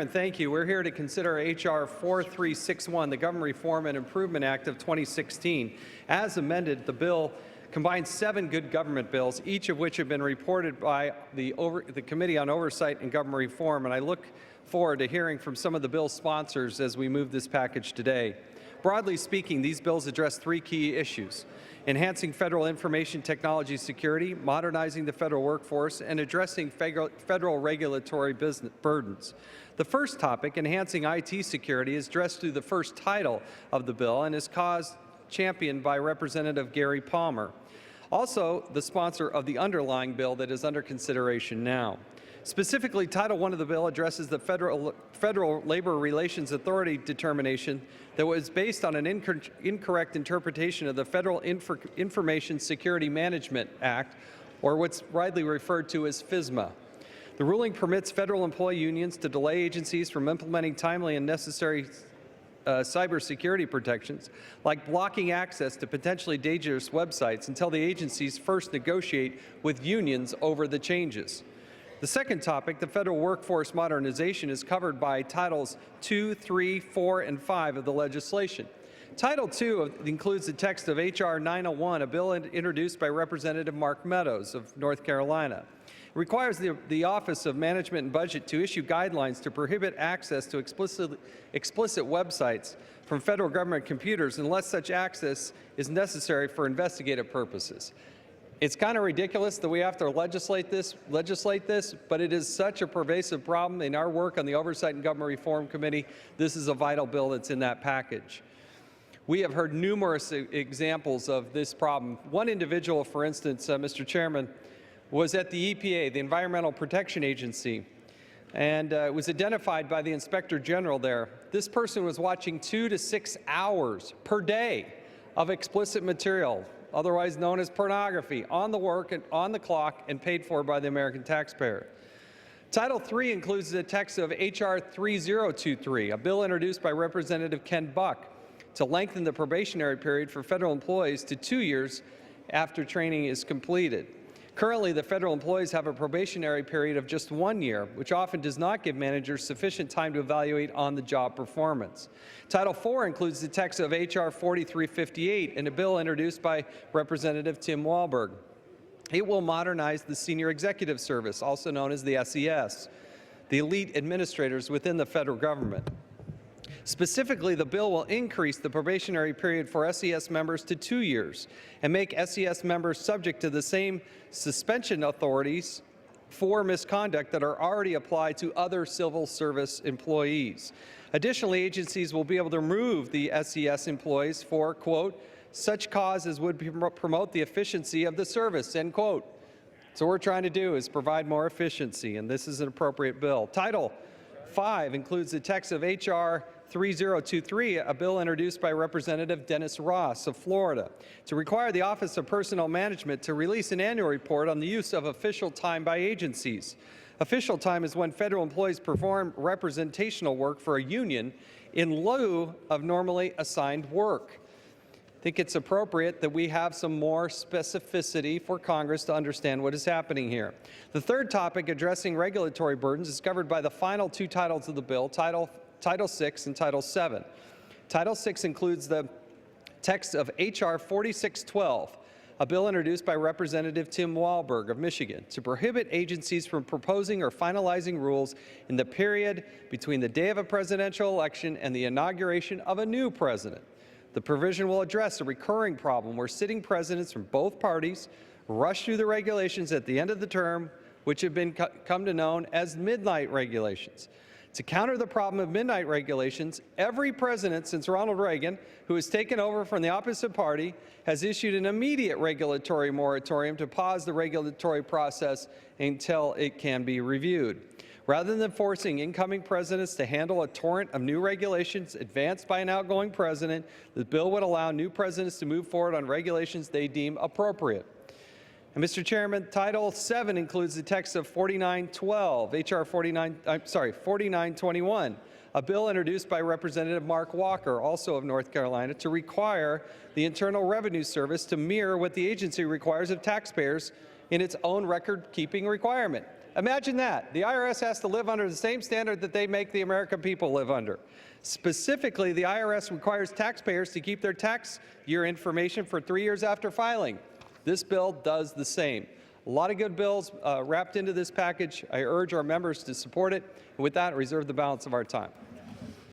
Thank you. We're here to consider H.R. 4361, the Government Reform and Improvement Act of 2016. As amended, the bill combines 7 good government bills, each of which have been reported by the Committee on Oversight and Government Reform, and I look forward to hearing from some of the bill's sponsors as we move this package today. Broadly speaking, these bills address 3 key issues: enhancing federal information technology security, modernizing the federal workforce, and addressing federal regulatory burdens. The first topic, enhancing IT security, is addressed through the first title of the bill and is championed by Representative Gary Palmer, also the sponsor of the underlying bill that is under consideration now. Specifically, Title I of the bill addresses the Federal Labor Relations Authority determination that was based on an incorrect interpretation of the Federal Information Security Management Act, or what's widely referred to as FISMA. The ruling permits federal employee unions to delay agencies from implementing timely and necessary cybersecurity protections, like blocking access to potentially dangerous websites, until the agencies first negotiate with unions over the changes. The second topic, the federal workforce modernization, is covered by Titles 2, 3, 4, and 5 of the legislation. Title II includes the text of H.R. 901, a bill introduced by Representative Mark Meadows of North Carolina. It requires the Office of Management and Budget to issue guidelines to prohibit access to explicit websites from federal government computers unless such access is necessary for investigative purposes. It's kind of ridiculous that we have to legislate this, but it is such a pervasive problem in our work on the Oversight and Government Reform Committee. This is a vital bill that's in that package. We have heard numerous examples of this problem. One individual, for instance, Mr. Chairman, was at the EPA, the Environmental Protection Agency, and was identified by the Inspector General there. This person was watching 2 to 6 hours per day of explicit material, otherwise known as pornography, on the clock and paid for by the American taxpayer. Title III includes the text of H.R. 3023, a bill introduced by Representative Ken Buck to lengthen the probationary period for federal employees to 2 years after training is completed. Currently, the federal employees have a probationary period of just 1 year, which often does not give managers sufficient time to evaluate on-the-job performance. Title IV includes the text of H.R. 4358 and a bill introduced by Representative Tim Walberg. It will modernize the Senior Executive Service, also known as the SES, the elite administrators within the federal government. Specifically, the bill will increase the probationary period for SES members to 2 years and make SES members subject to the same suspension authorities for misconduct that are already applied to other civil service employees. Additionally, agencies will be able to remove the SES employees for, quote, such cause as would promote the efficiency of the service, end quote. So what we're trying to do is provide more efficiency, and this is an appropriate bill. Title V includes the text of H.R. 3023, a bill introduced by Representative Dennis Ross of Florida, to require the Office of Personnel Management to release an annual report on the use of official time by agencies. Official time is when federal employees perform representational work for a union in lieu of normally assigned work. I think it's appropriate that we have some more specificity for Congress to understand what is happening here. The third topic, addressing regulatory burdens, is covered by the final 2 titles of the bill, Title VI and Title VII. Title VI includes the text of H.R. 4612, a bill introduced by Representative Tim Walberg of Michigan to prohibit agencies from proposing or finalizing rules in the period between the day of a presidential election and the inauguration of a new president. The provision will address a recurring problem where sitting presidents from both parties rush through the regulations at the end of the term, which have come to known as midnight regulations. To counter the problem of midnight regulations, every president since Ronald Reagan who has taken over from the opposite party has issued an immediate regulatory moratorium to pause the regulatory process until it can be reviewed. Rather than forcing incoming presidents to handle a torrent of new regulations advanced by an outgoing president, the bill would allow new presidents to move forward on regulations they deem appropriate. And Mr. Chairman, Title VII includes the text of 4912, H.R. 4921, a bill introduced by Representative Mark Walker, also of North Carolina, to require the Internal Revenue Service to mirror what the agency requires of taxpayers in its own record-keeping requirement. Imagine that. The IRS has to live under the same standard that they make the American people live under. Specifically, the IRS requires taxpayers to keep their tax year information for 3 years after filing. This bill does the same. A lot of good bills wrapped into this package. I urge our members to support it. And with that, I reserve the balance of our time.